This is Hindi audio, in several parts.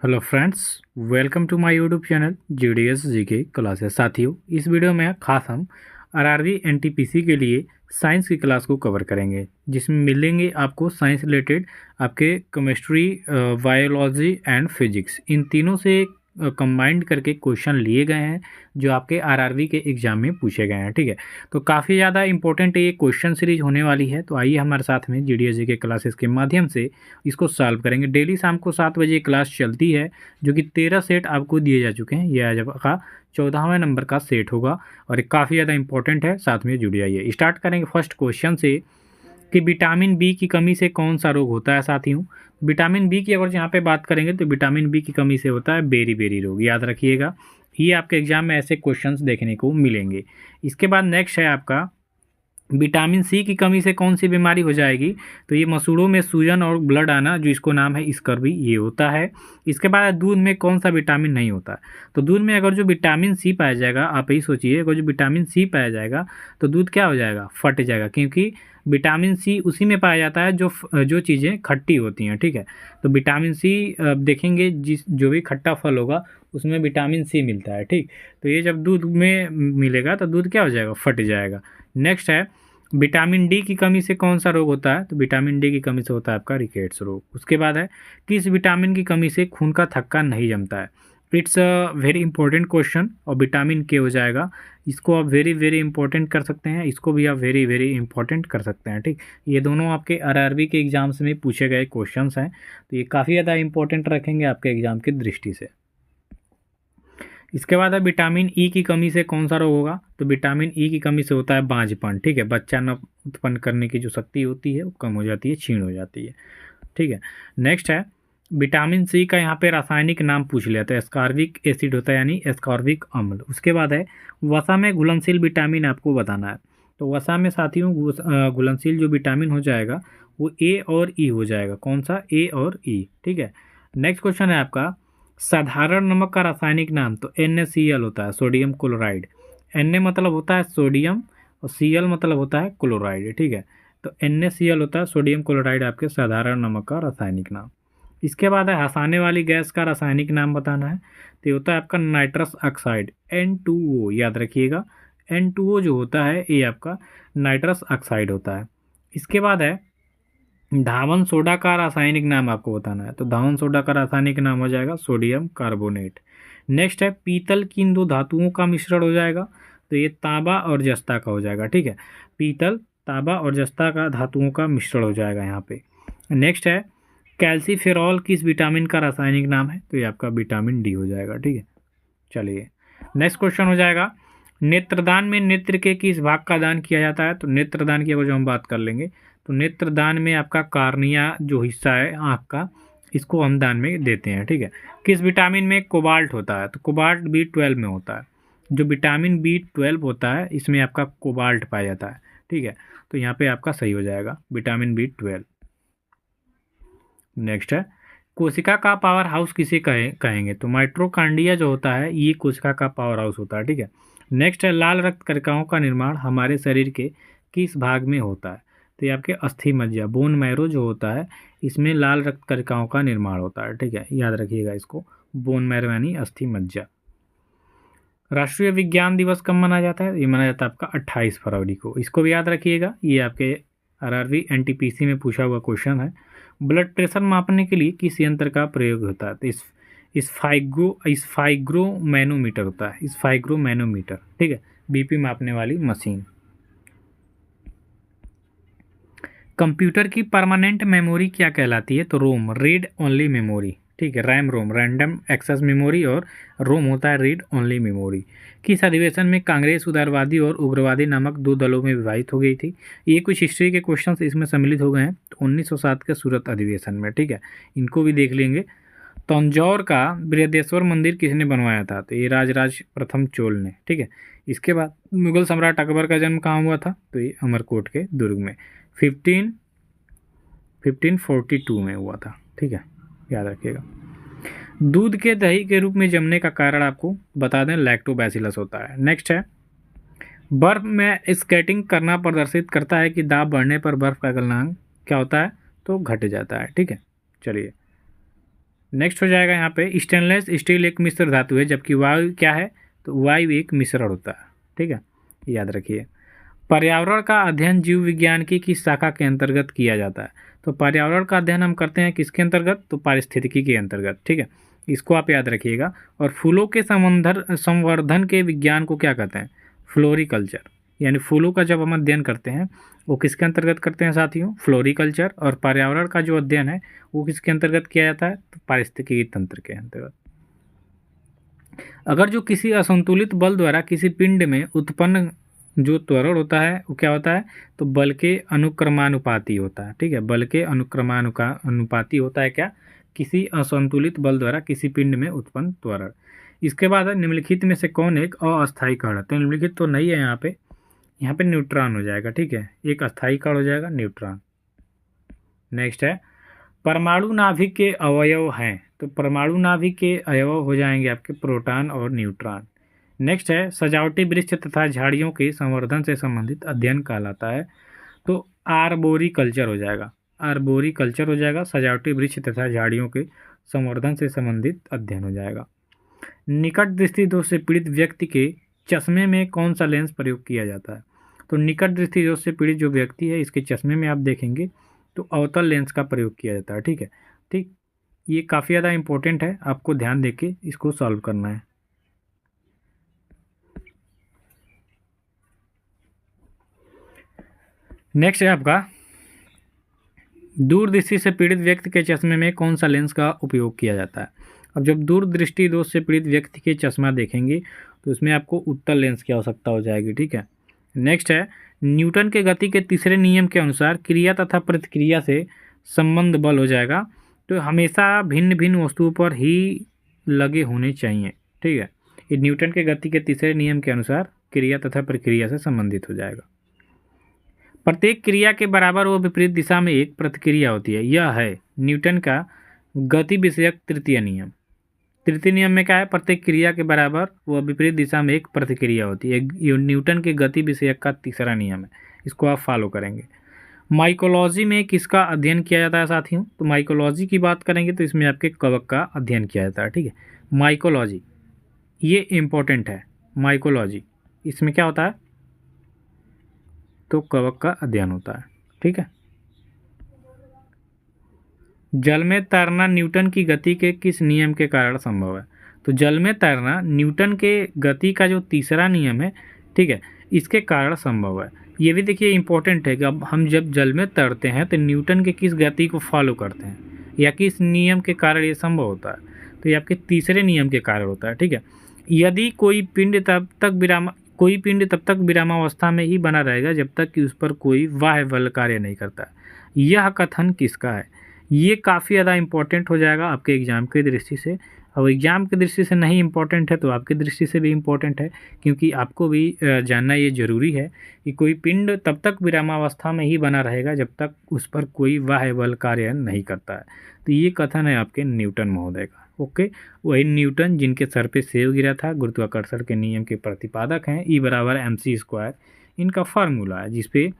Hello friends, welcome to my YouTube channel GDS GK classes. साथियों, इस वीडियो में खास हम आरआरबी एनटीपीसी के लिए साइंस की क्लास को कवर करेंगे, जिसमें मिलेंगे आपको साइंस रिलेटेड आपके केमिस्ट्री, बायोलॉजी एंड फिजिक्स, इन तीनों से कंबाइंड करके क्वेश्चन लिए गए हैं जो आपके आरआरबी के एग्जाम में पूछे गए हैं। ठीक है, तो काफ़ी ज़्यादा इंपॉर्टेंट ये क्वेश्चन सीरीज होने वाली है। तो आइए हमारे साथ में जीडीएस जीके क्लासेस के माध्यम से इसको सॉल्व करेंगे। डेली शाम को 7 बजे क्लास चलती है, जो कि 13 सेट आपको दिए जा चुके हैं। ये आज आपका 14वें नंबर का सेट होगा और ये काफ़ी ज़्यादा इंपॉर्टेंट है, साथ में जुड़ जाइए। स्टार्ट करेंगे फर्स्ट क्वेश्चन से कि विटामिन बी की कमी से कौन सा रोग होता है। साथियों, विटामिन बी की अगर यहाँ पे बात करेंगे तो विटामिन बी की कमी से होता है बेरी बेरी रोग, याद रखिएगा। ये आपके एग्जाम में ऐसे क्वेश्चंस देखने को मिलेंगे। इसके बाद नेक्स्ट है आपका विटामिन सी की कमी से कौन सी बीमारी हो जाएगी। तो ये मसूड़ों में सूजन और ब्लड आना, जो इसको नाम है स्कर्वी, ये होता है। इसके बाद दूध में कौन सा विटामिन नहीं होता। तो दूध में अगर जो विटामिन सी पाया जाएगा, आप ही सोचिए, अगर जो विटामिन सी पाया जाएगा तो दूध क्या हो जाएगा, फट जाएगा, क्योंकि विटामिन सी उसी में पाया जाता है जो चीज़ें खट्टी होती हैं। ठीक है, तो विटामिन सी देखेंगे, जो भी खट्टा फल होगा उसमें विटामिन सी मिलता है। ठीक, तो ये जब दूध में मिलेगा तो दूध क्या हो जाएगा, फट जाएगा। नेक्स्ट है विटामिन डी की कमी से कौन सा रोग होता है। तो विटामिन डी की कमी से होता है आपका रिकेट्स रोग। उसके बाद है किस विटामिन की कमी से खून का थक्का नहीं जमता है। It's a very important question, और विटामिन के हो जाएगा। इसको आप वेरी वेरी इंपॉर्टेंट कर सकते हैं, इसको भी आप वेरी वेरी इंपॉर्टेंट कर सकते हैं। ठीक, ये दोनों आपके आरआरबी के एग्जाम्स में पूछे गए क्वेश्चंस हैं, तो ये काफ़ी ज़्यादा इंपॉर्टेंट रखेंगे आपके एग्जाम की दृष्टि से। इसके बाद है विटामिन ई की कमी से कौन सा रोग होगा। तो विटामिन ई की कमी से होता है बांझपन। ठीक है, बच्चा न उत्पन्न करने की जो शक्ति होती है वो कम हो जाती है, क्षीण हो जाती है। ठीक है, नेक्स्ट है विटामिन सी का यहाँ पे रासायनिक नाम पूछ लिया, तो एस्कॉर्बिक एसिड होता है, यानी एस्कॉर्बिक अम्ल। उसके बाद है वसा में घुलनशील विटामिन आपको बताना है। तो वसा में साथियों घुलनशील जो विटामिन हो जाएगा वो ए और ई हो जाएगा। कौन सा, ए और ई। ठीक है, नेक्स्ट क्वेश्चन है आपका साधारण नमक का रासायनिक नाम। तो NaCl होता है, सोडियम क्लोराइड। Na मतलब होता है सोडियम और Cl मतलब होता है क्लोराइड। ठीक है, तो NaCl होता है सोडियम क्लोराइड, आपके साधारण नमक का रासायनिक नाम। इसके बाद है हंसाने वाली गैस का रासायनिक नाम बताना है। तो ये होता है आपका नाइट्रस ऑक्साइड, N2O, याद रखिएगा। N2O जो होता है ये आपका नाइट्रस ऑक्साइड होता है। इसके बाद है धावन सोडा का रासायनिक नाम आपको बताना है। तो धावन सोडा का रासायनिक नाम हो जाएगा सोडियम कार्बोनेट। नेक्स्ट है पीतल किन दो धातुओं का मिश्रण हो जाएगा। तो ये तांबा और जस्ता का हो जाएगा। ठीक है, पीतल, तांबा और जस्ता का धातुओं का मिश्रण हो जाएगा यहाँ पे। नेक्स्ट है कैल्सीफेरॉल किस विटामिन का रासायनिक नाम है। तो ये आपका विटामिन डी हो जाएगा। ठीक है, चलिए नेक्स्ट क्वेश्चन हो जाएगा नेत्रदान में नेत्र के किस भाग का दान किया जाता है। तो नेत्रदान की अगर जो हम बात कर लेंगे तो नेत्रदान में आपका कार्निया जो हिस्सा है आँख का, इसको हम दान में देते हैं। ठीक है, किस विटामिन में कोबाल्ट होता है। तो कोबाल्ट B12 में होता है। जो विटामिन B12 होता है इसमें आपका कोबाल्ट पाया जाता है। ठीक है, तो यहाँ पे आपका सही हो जाएगा विटामिन B12। नेक्स्ट है कोशिका का पावर हाउस किसे कहेंगे। तो माइट्रोकांडिया जो होता है ये कोशिका का पावर हाउस होता है। ठीक है, नेक्स्ट है लाल रक्त कणिकाओं का निर्माण हमारे शरीर के किस भाग में होता है। तो ये आपके अस्थि मज्जा, बोन मैरो जो होता है, इसमें लाल रक्त कणिकाओं का निर्माण होता है। ठीक है, याद रखिएगा इसको, बोन मैरो यानी अस्थि मज्जा। राष्ट्रीय विज्ञान दिवस कब मनाया जाता है। ये मनाया जाता है आपका 28 फरवरी को, इसको भी याद रखिएगा। ये आपके आरआरबी एनटीपीसी में पूछा हुआ क्वेश्चन है। ब्लड प्रेशर मापने के लिए किस यंत्र का प्रयोग होता है। तो स्फाइग्रोमैनोमीटर होता है, स्फाइग्रोमैनोमीटर। ठीक है, बीपी मापने वाली मशीन। कंप्यूटर की परमानेंट मेमोरी क्या कहलाती है। तो रोम, रीड ओनली मेमोरी। ठीक है, RAM ROM, random access memory, और रोम होता है रीड ओनली मेमोरी। किस अधिवेशन में कांग्रेस उदारवादी और उग्रवादी नामक दो दलों में विभाजित हो गई थी। ये कुछ हिस्ट्री के क्वेश्चंस इसमें सम्मिलित हो गए हैं। तो 1907 के सूरत अधिवेशन में। ठीक है, इनको भी देख लेंगे। तंजौर का बृहदेश्वर मंदिर किसने बनवाया था। तो ये राजराज प्रथम चोल ने। ठीक है, इसके बाद मुगल सम्राट अकबर का जन्म कहाँ हुआ था। तो ये अमरकोट के दुर्ग में 1542 में हुआ था। ठीक है, याद रखिएगा। दूध के दही के रूप में जमने का कारण आपको बता दें, लैक्टोबैसिलस होता है। नेक्स्ट है बर्फ में स्केटिंग करना प्रदर्शित करता है कि दाब बढ़ने पर बर्फ का गलनांक क्या होता है, तो घट जाता है। ठीक है, चलिए नेक्स्ट हो जाएगा यहाँ पे स्टेनलेस स्टील एक मिश्र धातु है, जबकि वायु क्या है, तो वायु एक मिश्रण होता है। ठीक है, याद रखिए। पर्यावरण का अध्ययन जीव विज्ञान की किस शाखा के अंतर्गत किया जाता है, तो पर्यावरण का अध्ययन हम करते हैं किसके अंतर्गत, तो पारिस्थितिकी के अंतर्गत। ठीक है, इसको आप याद रखिएगा। और फूलों के संवर्धन के विज्ञान को क्या कहते हैं, फ्लोरिकल्चर। यानी फूलों का जब हम अध्ययन करते हैं वो किसके अंतर्गत करते हैं साथियों, फ्लोरिकल्चर। और पर्यावरण का जो अध्ययन है वो किसके अंतर्गत किया जाता है, तो पारिस्थितिकी तंत्र के अंतर्गत। अगर जो किसी असंतुलित बल द्वारा किसी पिंड में उत्पन्न जो त्वरण होता है वो क्या होता है, तो बल के अनुक्रमानुपाती होता है। ठीक है, बल के अनुपाती होता है क्या, किसी असंतुलित बल द्वारा किसी पिंड में उत्पन्न त्वरण। इसके बाद निम्नलिखित में से कौन एक अस्थायी कण है, तो निम्नलिखित तो नहीं है यहाँ पे न्यूट्रॉन हो जाएगा। ठीक है, एक अस्थायी कण हो जाएगा न्यूट्रॉन। नेक्स्ट है परमाणु नाभिक के अवयव हैं, तो परमाणु नाभिक के अवयव हो जाएंगे आपके प्रोटॉन और न्यूट्रॉन। नेक्स्ट है सजावटी वृक्ष तथा झाड़ियों के संवर्धन से संबंधित अध्ययन कहलाता है, तो आर्बोरिकल्चर हो जाएगा। आर्बोरिकल्चर हो जाएगा, सजावटी वृक्ष तथा झाड़ियों के संवर्धन से संबंधित अध्ययन हो जाएगा। निकट दृष्टि दोष से पीड़ित व्यक्ति के चश्मे में कौन सा लेंस प्रयोग किया जाता है, तो निकट दृष्टि दोष से पीड़ित जो व्यक्ति है इसके चश्मे में आप देखेंगे तो अवतल लेंस का प्रयोग किया जाता है। ठीक है, ठीक, ये काफ़ी ज़्यादा इंपॉर्टेंट है, आपको ध्यान देके इसको सॉल्व करना है। नेक्स्ट है आपका दूरदृष्टि से पीड़ित व्यक्ति के चश्मे में कौन सा लेंस का उपयोग किया जाता है। अब जब दूरदृष्टि दोष से पीड़ित व्यक्ति के चश्मा देखेंगे तो उसमें आपको उत्तल लेंस की आवश्यकता हो जाएगी। ठीक है, नेक्स्ट है न्यूटन के गति के तीसरे नियम के अनुसार क्रिया तथा प्रतिक्रिया से संबंध बल हो जाएगा, तो हमेशा भिन्न भिन्न वस्तुओं पर ही लगे होने चाहिए। ठीक है, ये न्यूटन के गति के तीसरे नियम के अनुसार क्रिया तथा प्रक्रिया से संबंधित हो जाएगा। प्रत्येक क्रिया के बराबर व विपरीत दिशा में एक प्रतिक्रिया होती है, यह है न्यूटन का गति विषयक तृतीय नियम। तृतीय नियम में क्या है, प्रत्येक क्रिया के बराबर व विपरीत दिशा में एक प्रतिक्रिया होती है, ये न्यूटन के गति विषयक का तीसरा नियम है, इसको आप फॉलो करेंगे। माइकोलॉजी में किसका अध्ययन किया जाता है साथियों, तो माइकोलॉजी की बात करेंगे तो इसमें आपके कवक का अध्ययन किया जाता है। ठीक है, माइकोलॉजी ये इम्पोर्टेंट है। माइकोलॉजी इसमें क्या होता है, तो कवक का अध्ययन होता है। ठीक है, जल में तैरना न्यूटन की गति के किस नियम के कारण संभव है, तो जल में तैरना न्यूटन के गति का जो तीसरा नियम है, ठीक है, इसके कारण संभव है। ये भी देखिए इंपॉर्टेंट है कि अब हम जब जल में तैरते हैं तो न्यूटन के किस गति को फॉलो करते हैं या किस नियम के कारण ये संभव होता है, तो ये आपके तीसरे नियम के कारण होता है। ठीक है, यदि कोई पिंड तब तक विरामावस्था में ही बना रहेगा जब तक कि उस पर कोई बाह्य बल कार्य नहीं करता। यह कथन किसका है, ये काफ़ी ज़्यादा इंपॉर्टेंट हो जाएगा आपके एग्ज़ाम की दृष्टि से। और एग्ज़ाम की दृष्टि से नहीं इंपॉर्टेंट है तो आपकी दृष्टि से भी इंपॉर्टेंट है, क्योंकि आपको भी जानना ये ज़रूरी है कि कोई पिंड तब तक विरामावस्था में ही बना रहेगा जब तक उस पर कोई बाह्य बल कार्य नहीं करता है। तो ये कथन है आपके न्यूटन महोदय का। ओके, वही न्यूटन जिनके सर पे सेब गिरा था, गुरुत्वाकर्षण के नियम के प्रतिपादक हैं। E = mc², इनका फार्मूला है जिसपे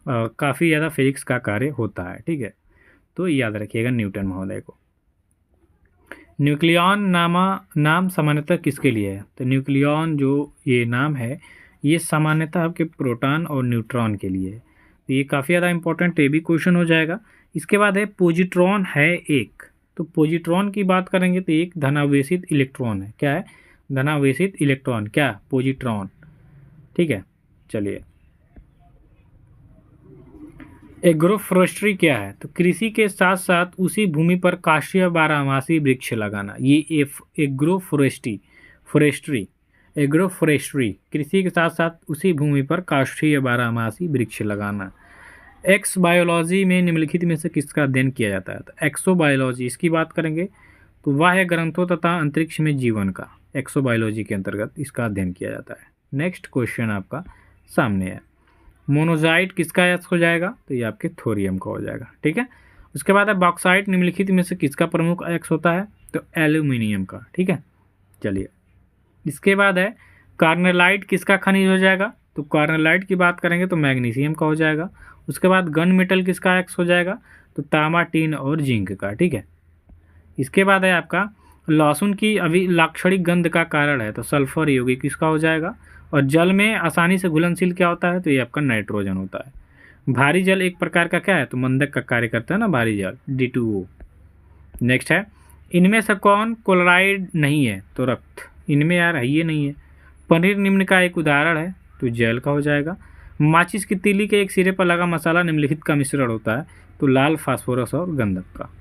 काफ़ी ज़्यादा फिजिक्स का कार्य होता है। ठीक है, तो याद रखिएगा न्यूटन महोदय को। न्यूक्लियॉन नाम सामान्यतः किसके लिए है, तो न्यूक्लियॉन जो ये नाम है ये सामान्यतः आपके प्रोटॉन और न्यूट्रॉन के लिए है। तो ये काफ़ी ज़्यादा इंपॉर्टेंट ये भी क्वेश्चन हो जाएगा। इसके बाद है पॉजिट्रॉन है एक, तो पॉजिट्रॉन की बात करेंगे तो एक धनावेशित इलेक्ट्रॉन है। क्या है, धनावेशित इलेक्ट्रॉन, क्या, पॉजिट्रॉन। ठीक है, चलिए एग्रोफोरेस्ट्री क्या है, तो कृषि के साथ साथ उसी भूमि पर काष्ठीय बारहमासी वृक्ष लगाना, ये एग्रोफोरेस्ट्री कृषि के साथ साथ उसी भूमि पर काष्ठीय बारहमासी वृक्ष लगाना। एक्स बायोलॉजी में निम्नलिखित में से किसका अध्ययन किया जाता है, तो एक्सोबायोलॉजी इसकी बात करेंगे तो बाह्य ग्रंथों तथा अंतरिक्ष में जीवन का एक्सोबायोलॉजी के अंतर्गत इसका अध्ययन किया जाता है। नेक्स्ट क्वेश्चन आपका सामने है, मोनोजाइट किसका एक्स हो जाएगा, तो ये आपके थोरियम का हो जाएगा। ठीक है, उसके बाद है बॉक्साइट निम्नलिखित में से किसका प्रमुख एक्स होता है, तो एल्यूमिनियम का। ठीक है, चलिए इसके बाद है कार्नेलाइट किसका खनिज हो जाएगा, तो कार्नेलाइट की बात करेंगे तो मैग्नीशियम का हो जाएगा। उसके बाद गन मेटल किसका एक्स हो जाएगा, तो तांबा, टीन और जिंक का। ठीक है, इसके बाद है आपका लहसुन की अभी लाक्षणिक गंध का कारण है, तो सल्फर यौगिक इसका हो जाएगा। और जल में आसानी से घुलनशील क्या होता है, तो ये आपका नाइट्रोजन होता है। भारी जल एक प्रकार का क्या है, तो मंदक का कार्य करता है ना भारी जल, D2O। नेक्स्ट है, इनमें से कौन क्लोराइड नहीं है, तो रक्त। इनमें यार है ये नहीं है। पनीर निम्न का एक उदाहरण है, तो जैल का हो जाएगा। माचिस की तीली के एक सिरे पर लगा मसाला निम्नलिखित का मिश्रण होता है, तो लाल, फास्फोरस और गंधक का।